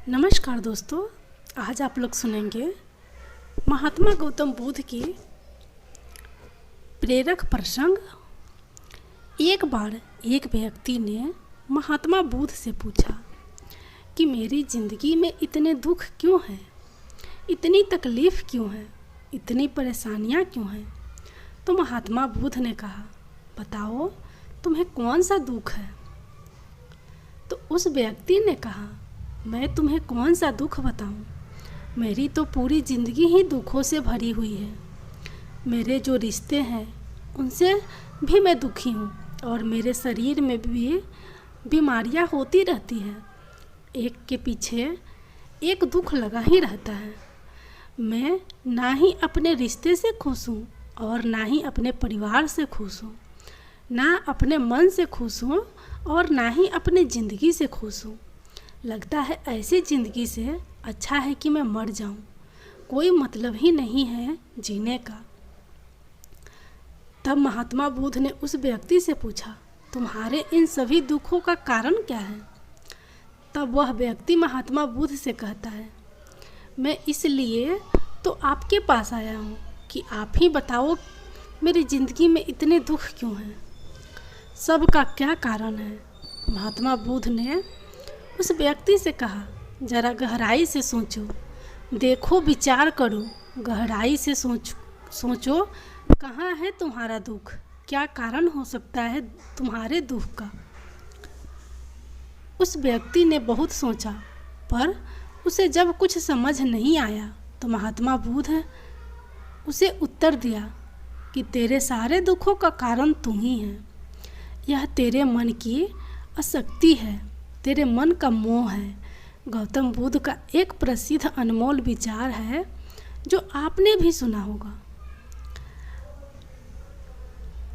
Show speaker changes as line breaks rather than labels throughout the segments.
नमस्कार दोस्तों, आज आप लोग सुनेंगे महात्मा गौतम बुद्ध की प्रेरक प्रसंग। एक बार एक व्यक्ति ने महात्मा बुद्ध से पूछा कि मेरी ज़िंदगी में इतने दुख क्यों हैं, इतनी तकलीफ़ क्यों है, इतनी परेशानियां क्यों हैं। तो महात्मा बुद्ध ने कहा, बताओ तुम्हें कौन सा दुख है। तो उस व्यक्ति ने कहा, मैं तुम्हें कौन सा दुख बताऊं, मेरी तो पूरी ज़िंदगी ही दुखों से भरी हुई है। मेरे जो रिश्ते हैं उनसे भी मैं दुखी हूँ और मेरे शरीर में भी बीमारियाँ होती रहती हैं। एक के पीछे एक दुख लगा ही रहता है। मैं ना ही अपने रिश्ते से खुश हूँ और ना ही अपने परिवार से खुश हूँ, ना अपने मन से खुश हूँ और ना ही अपनी ज़िंदगी से खुश हूँ। लगता है ऐसी ज़िंदगी से अच्छा है कि मैं मर जाऊं, कोई मतलब ही नहीं है जीने का। तब महात्मा बुद्ध ने उस व्यक्ति से पूछा, तुम्हारे इन सभी दुखों का कारण क्या है। तब वह व्यक्ति महात्मा बुद्ध से कहता है, मैं इसलिए तो आपके पास आया हूँ कि आप ही बताओ मेरी ज़िंदगी में इतने दुख क्यों हैं, सब का क्या कारण है। महात्मा बुद्ध ने उस व्यक्ति से कहा, जरा गहराई से सोचो, देखो, विचार करो, गहराई से सोचो कहाँ है तुम्हारा दुख, क्या कारण हो सकता है तुम्हारे दुख का। उस व्यक्ति ने बहुत सोचा, पर उसे जब कुछ समझ नहीं आया तो महात्मा बुद्ध उसे उत्तर दिया कि तेरे सारे दुखों का कारण तुम ही है। यह तेरे मन की आसक्ति है, तेरे मन का मोह है। गौतम बुद्ध का एक प्रसिद्ध अनमोल विचार है जो आपने भी सुना होगा,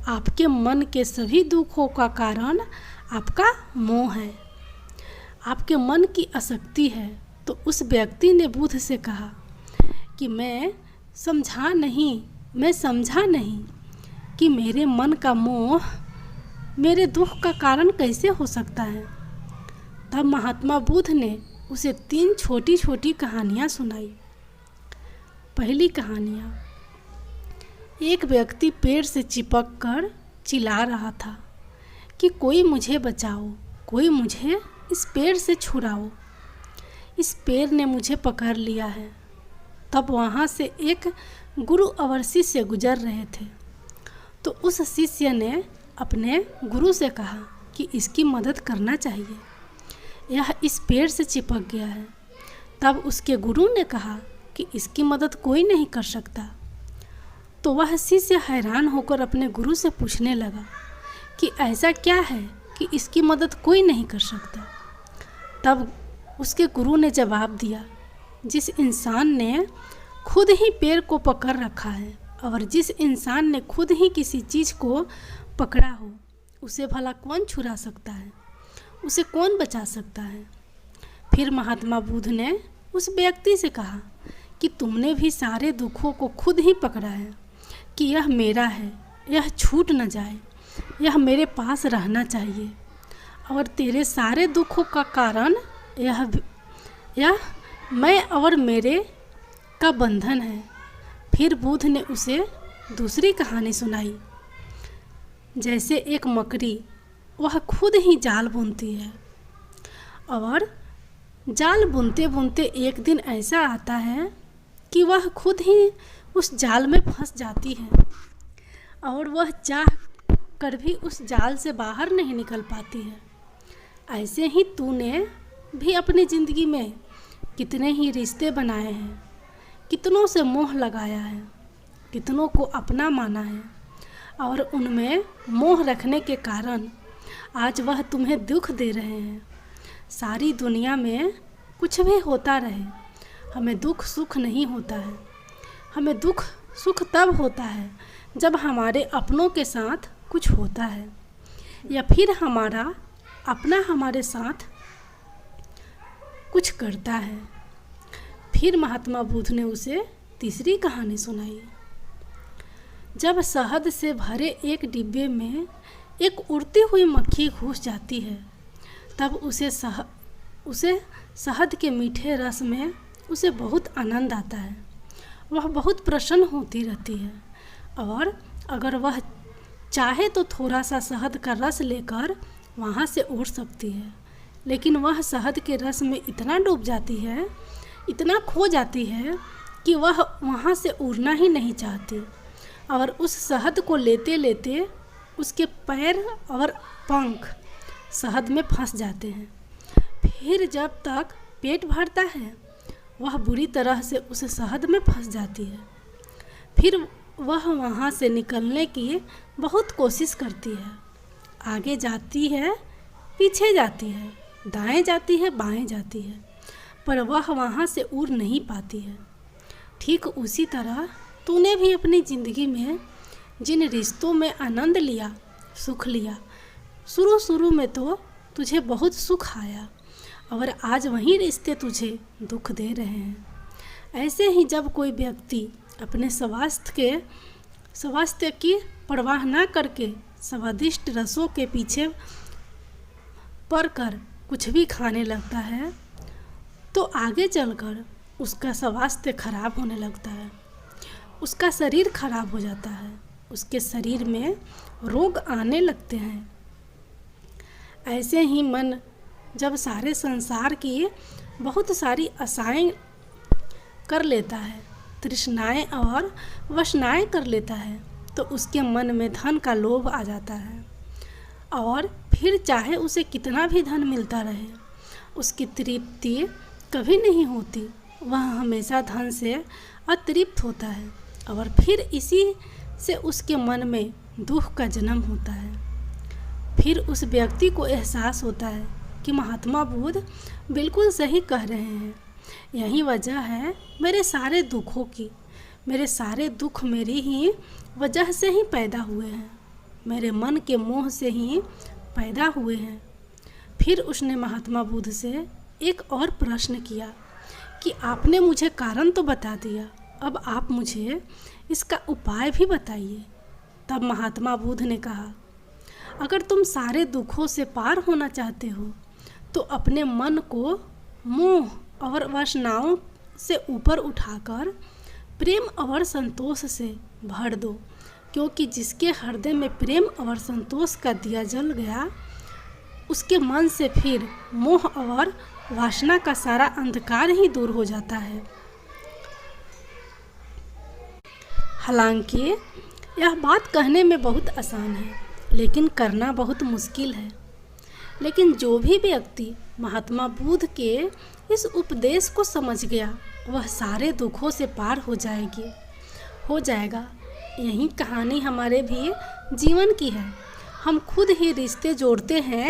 आपके मन के सभी दुखों का कारण आपका मोह है, आपके मन की आसक्ति है। तो उस व्यक्ति ने बुद्ध से कहा कि मैं समझा नहीं कि मेरे मन का मोह मेरे दुख का कारण कैसे हो सकता है। तब महात्मा बुद्ध ने उसे 3 छोटी छोटी कहानियाँ सुनाई। पहली कहानियाँ, एक व्यक्ति पेड़ से चिपक कर चिल्ला रहा था कि कोई मुझे बचाओ, कोई मुझे इस पेड़ से छुड़ाओ, इस पेड़ ने मुझे पकड़ लिया है। तब वहाँ से एक गुरु अवर शिष्य गुजर रहे थे। तो उस शिष्य ने अपने गुरु से कहा कि इसकी मदद करना चाहिए, यह इस पेड़ से चिपक गया है। तब उसके गुरु ने कहा कि इसकी मदद कोई नहीं कर सकता। तो वह शिष्य हैरान होकर अपने गुरु से पूछने लगा कि ऐसा क्या है कि इसकी मदद कोई नहीं कर सकता। तब उसके गुरु ने जवाब दिया, जिस इंसान ने खुद ही पेड़ को पकड़ रखा है और जिस इंसान ने खुद ही किसी चीज़ को पकड़ा हो, उसे भला कौन छुड़ा सकता है, उसे कौन बचा सकता है। फिर महात्मा बुद्ध ने उस व्यक्ति से कहा कि तुमने भी सारे दुखों को खुद ही पकड़ा है कि यह मेरा है, यह छूट न जाए, यह मेरे पास रहना चाहिए, और तेरे सारे दुखों का कारण यह मैं और मेरे का बंधन है। फिर बुद्ध ने उसे दूसरी कहानी सुनाई। जैसे एक मकड़ी, वह खुद ही जाल बुनती है और जाल बुनते बुनते एक दिन ऐसा आता है कि वह खुद ही उस जाल में फंस जाती है और वह चाह कर भी उस जाल से बाहर नहीं निकल पाती है। ऐसे ही तूने भी अपनी ज़िंदगी में कितने ही रिश्ते बनाए हैं, कितनों से मोह लगाया है, कितनों को अपना माना है, और उनमें मोह रखने के कारण आज वह तुम्हें दुख दे रहे हैं। सारी दुनिया में कुछ भी होता रहे, हमें दुख सुख नहीं होता है। हमें दुख सुख तब होता है जब हमारे अपनों के साथ कुछ होता है या फिर हमारा अपना हमारे साथ कुछ करता है। फिर महात्मा बुद्ध ने उसे तीसरी कहानी सुनाई। जब शहद से भरे एक डिब्बे में एक उड़ती हुई मक्खी घुस जाती है, तब उसे शहद के मीठे रस में उसे बहुत आनंद आता है। वह बहुत प्रसन्न होती रहती है और अगर वह चाहे तो थोड़ा सा शहद का रस लेकर वहाँ से उड़ सकती है, लेकिन वह शहद के रस में इतना डूब जाती है, इतना खो जाती है कि वह वहाँ से उड़ना ही नहीं चाहती और उस शहद को लेते लेते उसके पैर और पंख शहद में फंस जाते हैं। फिर जब तक पेट भरता है वह बुरी तरह से उस शहद में फंस जाती है। फिर वह वहाँ से निकलने की बहुत कोशिश करती है, आगे जाती है, पीछे जाती है, दाएं जाती है, बाएं जाती है, पर वह वहाँ से उड़ नहीं पाती है। ठीक उसी तरह तूने भी अपनी ज़िंदगी में जिन रिश्तों में आनंद लिया, सुख लिया, शुरू में तो तुझे बहुत सुख आया और आज वही रिश्ते तुझे दुख दे रहे हैं। ऐसे ही जब कोई व्यक्ति अपने स्वास्थ्य की परवाह न करके स्वादिष्ट रसों के पीछे पड़कर कुछ भी खाने लगता है तो आगे चलकर उसका स्वास्थ्य खराब होने लगता है, उसका शरीर खराब हो जाता है, उसके शरीर में रोग आने लगते हैं। ऐसे ही मन जब सारे संसार की बहुत सारी आशाएं कर लेता है, तृष्णाएं और वासनाएं कर लेता है, तो उसके मन में धन का लोभ आ जाता है और फिर चाहे उसे कितना भी धन मिलता रहे उसकी तृप्ति कभी नहीं होती। वह हमेशा धन से अतृप्त होता है और फिर इसी से उसके मन में दुख का जन्म होता है। फिर उस व्यक्ति को एहसास होता है कि महात्मा बुद्ध बिल्कुल सही कह रहे हैं, यही वजह है मेरे सारे दुखों की, मेरे सारे दुख मेरी ही वजह से ही पैदा हुए हैं, मेरे मन के मोह से ही पैदा हुए हैं। फिर उसने महात्मा बुद्ध से एक और प्रश्न किया कि आपने मुझे कारण तो बता दिया, अब आप मुझे इसका उपाय भी बताइए। तब महात्मा बुद्ध ने कहा, अगर तुम सारे दुखों से पार होना चाहते हो तो अपने मन को मोह और वासनाओं से ऊपर उठाकर प्रेम और संतोष से भर दो, क्योंकि जिसके हृदय में प्रेम और संतोष का दिया जल गया उसके मन से फिर मोह और वासना का सारा अंधकार ही दूर हो जाता है। हालांकि यह बात कहने में बहुत आसान है लेकिन करना बहुत मुश्किल है। लेकिन जो भी व्यक्ति महात्मा बुद्ध के इस उपदेश को समझ गया वह सारे दुखों से पार हो जाएगा। यही कहानी हमारे भी जीवन की है। हम खुद ही रिश्ते जोड़ते हैं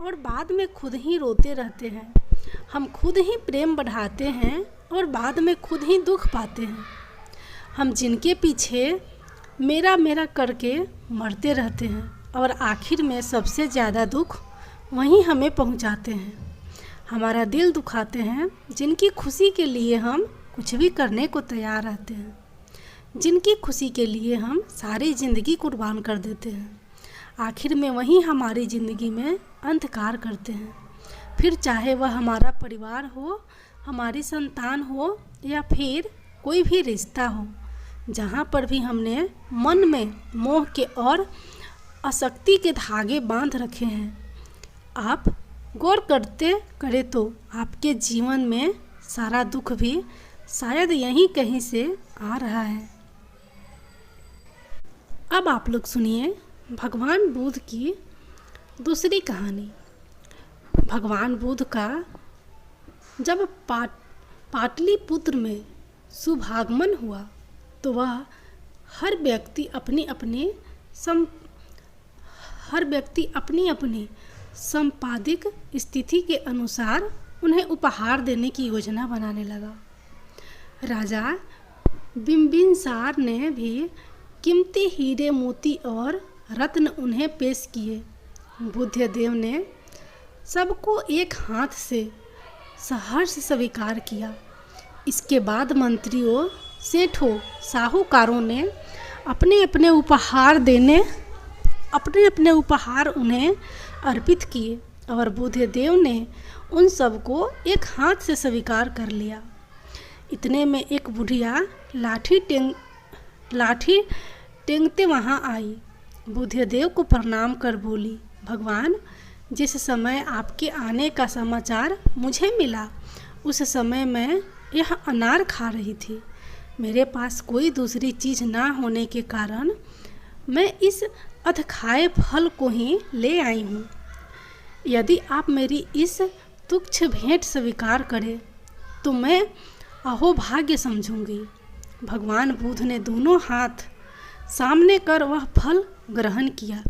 और बाद में खुद ही रोते रहते हैं। हम खुद ही प्रेम बढ़ाते हैं और बाद में खुद ही दुख पाते हैं। हम जिनके पीछे मेरा मेरा करके मरते रहते हैं और आखिर में सबसे ज़्यादा दुख वहीं हमें पहुंचाते हैं, हमारा दिल दुखाते हैं। जिनकी खुशी के लिए हम कुछ भी करने को तैयार रहते हैं, जिनकी खुशी के लिए हम सारी ज़िंदगी कुर्बान कर देते हैं, आखिर में वही हमारी ज़िंदगी में अंधकार करते हैं। फिर चाहे वह हमारा परिवार हो, हमारी संतान हो या फिर कोई भी रिश्ता हो, जहाँ पर भी हमने मन में मोह के और आसक्ति के धागे बांध रखे हैं, आप गौर करें तो आपके जीवन में सारा दुख भी शायद यहीं कहीं से आ रहा है। अब आप लोग सुनिए भगवान बुद्ध की दूसरी कहानी। भगवान बुद्ध का जब पाटलिपुत्र में शुभागमन हुआ तो वह हर व्यक्ति अपनी अपनी संपादिक स्थिति के अनुसार उन्हें उपहार देने की योजना बनाने लगा। राजा बिम्बिसार ने भी कीमती हीरे मोती और रत्न उन्हें पेश किए। बुद्धदेव ने सबको एक हाथ से सहर्ष स्वीकार किया। इसके बाद मंत्रियों, सेठों, साहूकारों ने अपने अपने उपहार उन्हें अर्पित किए और बुद्धदेव ने उन सबको एक हाथ से स्वीकार कर लिया। इतने में एक बुढ़िया लाठी टेंगते वहाँ आई। बुद्धदेव को प्रणाम कर बोली, भगवान, जिस समय आपके आने का समाचार मुझे मिला उस समय मैं यह अनार खा रही थी। मेरे पास कोई दूसरी चीज़ ना होने के कारण मैं इस अधखाए फल को ही ले आई हूँ। यदि आप मेरी इस तुच्छ भेंट स्वीकार करें तो मैं अहोभाग्य समझूंगी। भगवान बुद्ध ने दोनों हाथ सामने कर वह फल ग्रहण किया।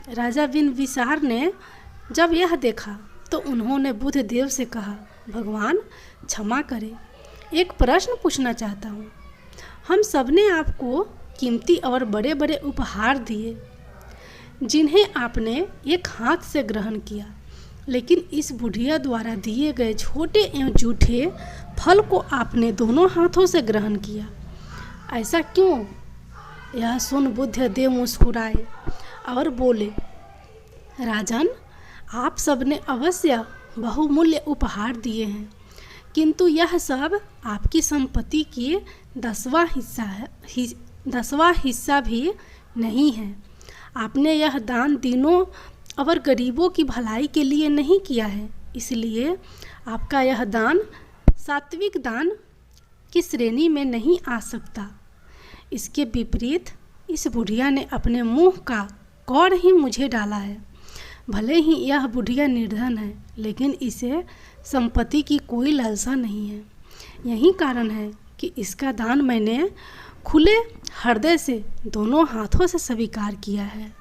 राजा बिंबिसार ने जब यह देखा तो उन्होंने बुद्ध देव से कहा, भगवान क्षमा करें, एक प्रश्न पूछना चाहता हूँ। हम सब ने आपको कीमती और बड़े बड़े उपहार दिए जिन्हें आपने एक हाथ से ग्रहण किया, लेकिन इस बुढ़िया द्वारा दिए गए छोटे एवं जूठे फल को आपने दोनों हाथों से ग्रहण किया। ऐसा क्यों? यह सुन बुद्धदेव मुस्कुराए और बोले, राजन, आप सबने अवश्य बहुमूल्य उपहार दिए हैं, किंतु यह सब आपकी संपत्ति की 10वां हिस्सा भी नहीं है। आपने यह दान दीनों और गरीबों की भलाई के लिए नहीं किया है, इसलिए आपका यह दान सात्विक दान की श्रेणी में नहीं आ सकता। इसके विपरीत इस बुढ़िया ने अपने मुंह का कौड़ ही मुझे डाला है। भले ही यह बुढ़िया निर्धन है, लेकिन इसे संपत्ति की कोई लालसा नहीं है। यही कारण है कि इसका दान मैंने खुले हृदय से दोनों हाथों से स्वीकार किया है।